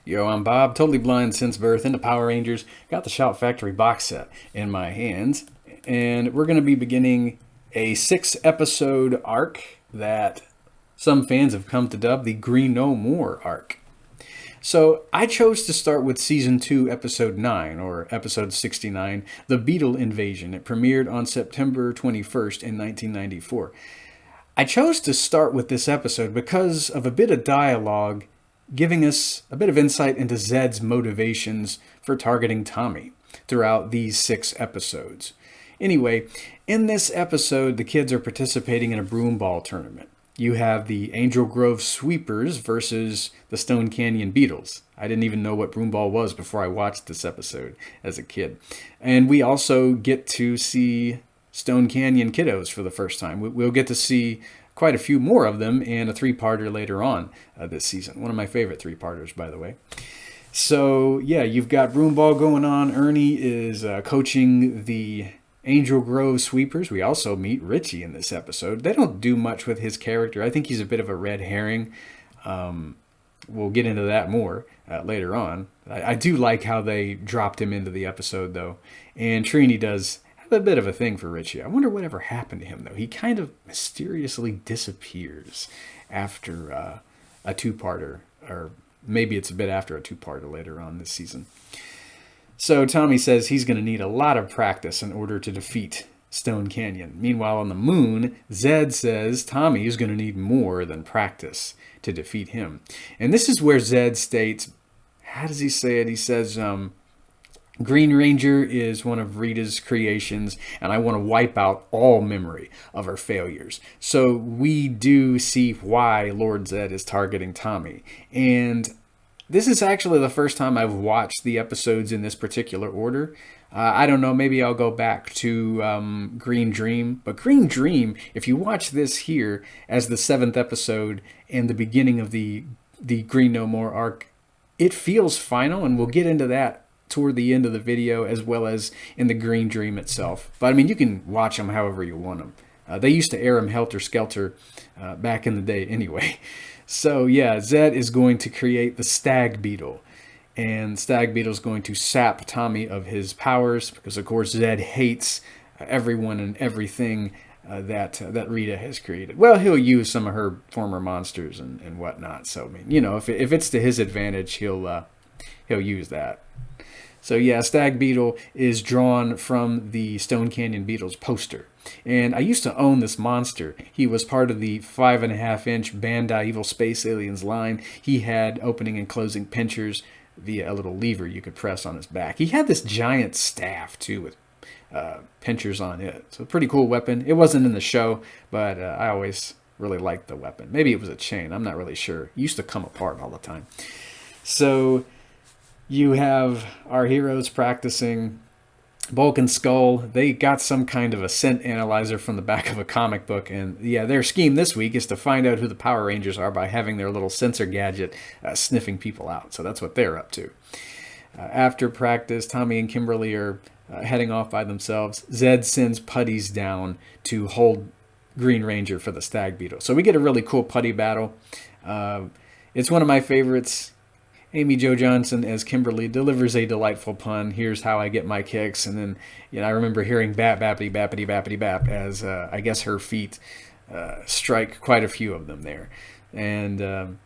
Yo, I'm Bob, totally blind since birth, into Power Rangers. Got the Shout Factory box set in my hands, and we're going to be beginning a 6 episode arc that some fans have come to dub the Green No More arc. So I chose to start with Season 2, Episode 9, or Episode 69, The Beetle Invasion. It premiered on September 21st in 1994. I chose to start with this episode because of a bit of dialogue giving us a bit of insight into Zed's motivations for targeting Tommy throughout these 6 episodes. Anyway, in this episode, the kids are participating in a broomball tournament. You have the Angel Grove Sweepers versus the Stone Canyon Beetles. I didn't even know what broomball was before I watched this episode as a kid. And we also get to see Stone Canyon kiddos for the first time. We'll get to see quite a few more of them in a 3-parter later on this season. One of my favorite 3-parters, by the way. So, yeah, you've got broomball going on. Ernie is coaching the Angel Grove Sweepers. We also meet Richie in this episode. They don't do much with his character. I think he's a bit of a red herring. We'll get into that more later on. I do like how they dropped him into the episode, though. And Trini does have a bit of a thing for Richie. I wonder whatever happened to him, though. He kind of mysteriously disappears after a 2-parter, or maybe it's a bit after a 2-parter later on this season. So Tommy says he's going to need a lot of practice in order to defeat Stone Canyon. Meanwhile, on the moon, Zed says Tommy is going to need more than practice to defeat him. And this is where Zed states, how does he say it? He says, Green Ranger is one of Rita's creations, and I want to wipe out all memory of her failures. So we do see why Lord Zed is targeting Tommy. And this is actually the first time I've watched the episodes in this particular order. I don't know, maybe I'll go back to Green Dream. But Green Dream, if you watch this here as the 7th episode and the beginning of the Green No More arc, it feels final, and we'll get into that toward the end of the video as well as in the Green Dream itself. But I mean, you can watch them however you want them. They used to air them helter-skelter back in the day anyway. So yeah, Zed is going to create the Stag Beetle. And Stag Beetle is going to sap Tommy of his powers because, of course, Zed hates everyone and everything that Rita has created. Well, he'll use some of her former monsters and whatnot. So, I mean, you know, if it's to his advantage, he'll use that. So yeah, Stag Beetle is drawn from the Stone Canyon Beetles poster. And I used to own this monster. He was part of the 5.5-inch Bandai Evil Space Aliens line. He had opening and closing pinchers via a little lever you could press on his back. He had this giant staff, too, with pinchers on it. So a pretty cool weapon. It wasn't in the show, but I always really liked the weapon. Maybe it was a chain. I'm not really sure. It used to come apart all the time. So you have our heroes practicing. Bulk and Skull, they got some kind of a scent analyzer from the back of a comic book. And yeah, their scheme this week is to find out who the Power Rangers are by having their little sensor gadget sniffing people out. So that's what they're up to. After practice, Tommy and Kimberly are heading off by themselves. Zed sends putties down to hold Green Ranger for the Stag Beetle. So we get a really cool putty battle. It's one of my favorites. Amy Jo Johnson as Kimberly delivers a delightful pun. Here's how I get my kicks. And then, you know, I remember hearing bap, bappity, bappity, bappity, bap as I guess her feet strike quite a few of them there. And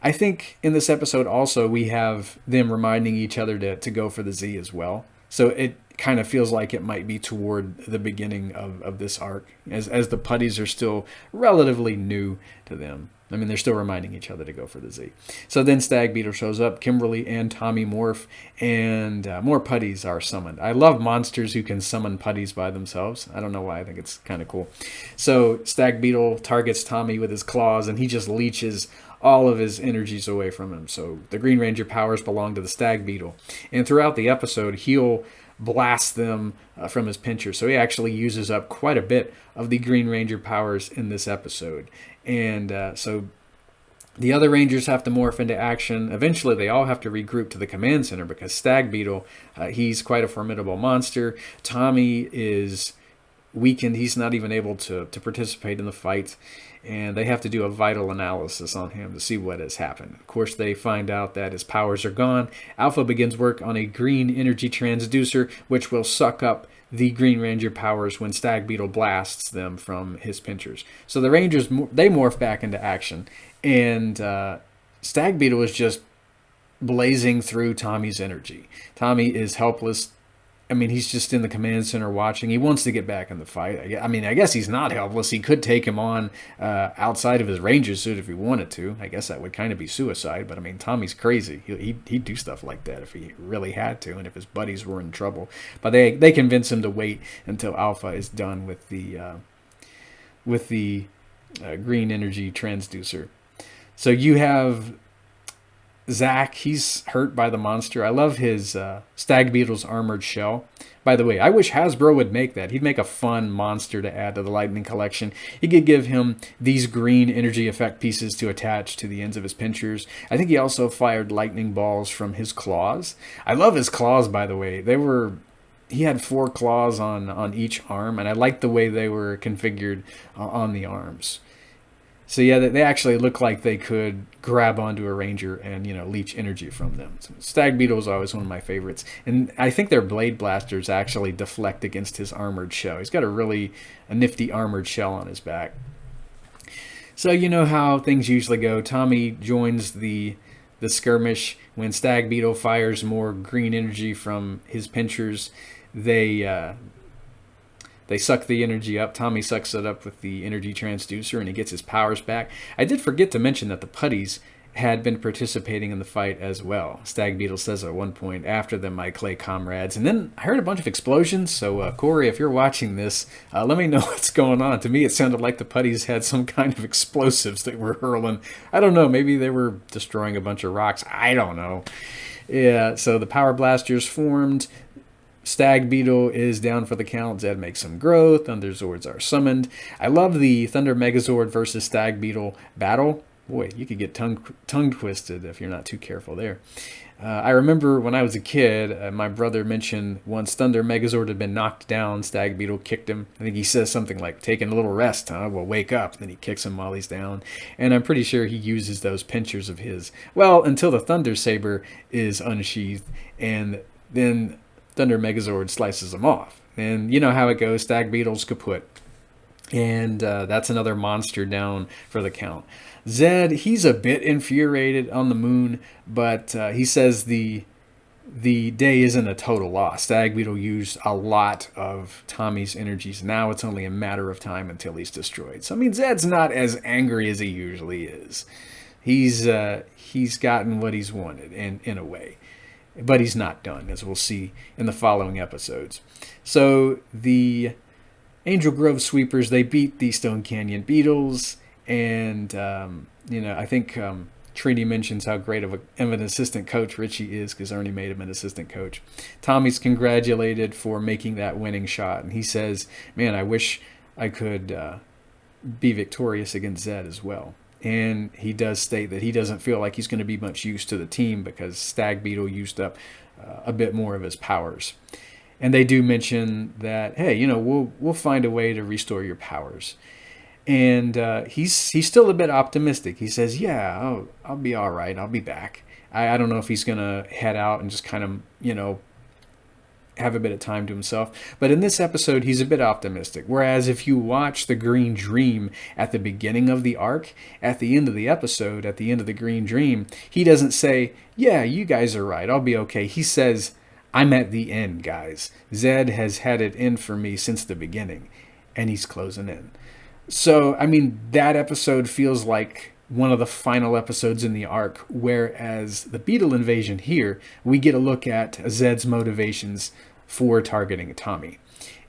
I think in this episode also we have them reminding each other to go for the Z as well. So it kind of feels like it might be toward the beginning of this arc as the putties are still relatively new to them. I mean, they're still reminding each other to go for the Z. So then Stag Beetle shows up, Kimberly and Tommy morph, and more putties are summoned. I love monsters who can summon putties by themselves. I don't know why, I think it's kind of cool. So Stag Beetle targets Tommy with his claws, and he just leeches all of his energies away from him. So the Green Ranger powers belong to the Stag Beetle. And throughout the episode, he'll blast them from his pincher. So he actually uses up quite a bit of the Green Ranger powers in this episode. And so the other Rangers have to morph into action. Eventually, they all have to regroup to the command center because Stag Beetle, he's quite a formidable monster. Tommy is weakened. He's not even able to participate in the fight, and they have to do a vital analysis on him to see what has happened. Of course, they find out that his powers are gone. Alpha begins work on a green energy transducer, which will suck up the Green Ranger powers when Stag Beetle blasts them from his pinchers. So the Rangers, they morph back into action, and Stag Beetle is just blazing through Tommy's energy. Tommy is helpless. I mean, he's just in the command center watching. He wants to get back in the fight. I mean, I guess he's not helpless. He could take him on outside of his Ranger suit if he wanted to. I guess that would kind of be suicide. But, I mean, Tommy's crazy. He'd do stuff like that if he really had to and if his buddies were in trouble. But they convince him to wait until Alpha is done with the green energy transducer. So you have Zach, he's hurt by the monster. I love his Stag Beetle's armored shell. By the way, I wish Hasbro would make that. He'd make a fun monster to add to the Lightning collection. He could give him these green energy effect pieces to attach to the ends of his pinchers. I think he also fired lightning balls from his claws. I love his claws, by the way. He had 4 claws on each arm, and I liked the way they were configured on the arms. So yeah, they actually look like they could grab onto a Ranger and, leech energy from them. So Stag Beetle is always one of my favorites. And I think their blade blasters actually deflect against his armored shell. He's got a nifty armored shell on his back. So you know how things usually go. Tommy joins the skirmish. When Stag Beetle fires more green energy from his pinchers, they suck the energy up. Tommy sucks it up with the energy transducer, and he gets his powers back. I did forget to mention that the putties had been participating in the fight as well. Stag Beetle says at one point, "After them, my clay comrades." And then I heard a bunch of explosions. So, Corey, if you're watching this, let me know what's going on. To me, it sounded like the putties had some kind of explosives that were hurling. I don't know. Maybe they were destroying a bunch of rocks. I don't know. Yeah, so the power blasters formed. Stag Beetle is down for the count. Zed makes some growth. Thunder Zords are summoned. I love the Thunder Megazord versus Stag Beetle battle. Boy, you could get tongue twisted if you're not too careful there. I remember when I was a kid, my brother mentioned once Thunder Megazord had been knocked down, Stag Beetle kicked him. I think he says something like, "Taking a little rest, huh? Well, wake up." Then he kicks him while he's down. And I'm pretty sure he uses those pinchers of his, well, until the Thunder Saber is unsheathed, and then Thunder Megazord slices him off. And you know how it goes. Stag Beetle's kaput. And that's another monster down for the count. Zed, he's a bit infuriated on the moon, but he says the day isn't a total loss. Stag Beetle used a lot of Tommy's energies. Now it's only a matter of time until he's destroyed. So, I mean, Zed's not as angry as he usually is. He's gotten what he's wanted in a way. But he's not done, as we'll see in the following episodes. So the Angel Grove Sweepers, they beat the Stone Canyon Beetles, and I think Trini mentions how great of an assistant coach Richie is because Ernie made him an assistant coach. Tommy's congratulated for making that winning shot, and he says, "Man, I wish I could be victorious against Zed as well." And he does state that he doesn't feel like he's going to be much use to the team because Stag Beetle used up a bit more of his powers. And they do mention that, hey, we'll find a way to restore your powers. And he's still a bit optimistic. He says, "Yeah, I'll be all right. I'll be back." I don't know if he's going to head out and just kind of, have a bit of time to himself. But in this episode, he's a bit optimistic. Whereas if you watch the Green Dream at the beginning of the arc, at the end of the episode, at the end of the Green Dream, he doesn't say, "Yeah, you guys are right. I'll be okay." He says, "I'm at the end, guys. Zed has had it in for me since the beginning, and he's closing in." So, I mean, that episode feels like one of the final episodes in the arc, whereas the Beetle invasion here, we get a look at Zed's motivations for targeting Tommy.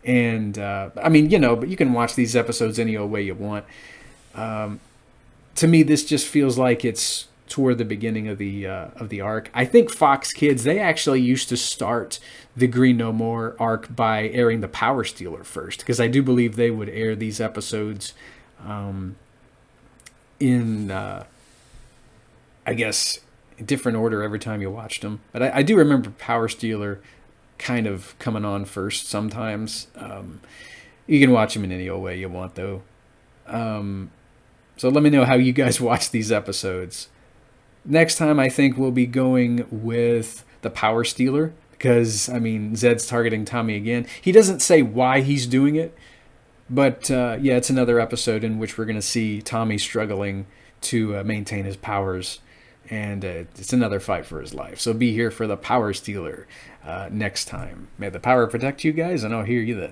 And, but you can watch these episodes any old way you want. To me, this just feels like it's toward the beginning of the arc. I think Fox Kids, they actually used to start the Green No More arc by airing the Power Stealer first, because I do believe they would air these episodes in I guess different order every time you watched them. But I do remember Power Stealer kind of coming on first sometimes. You can watch them in any old way you want, though. So let me know how you guys watch these episodes. Next time, I think we'll be going with the Power Stealer, because, I mean, Zed's targeting Tommy again. He doesn't say why he's doing it, but yeah, it's another episode in which we're going to see Tommy struggling to maintain his powers, and it's another fight for his life. So be here for the Power Stealer next time. May the power protect you guys, and I'll hear you then.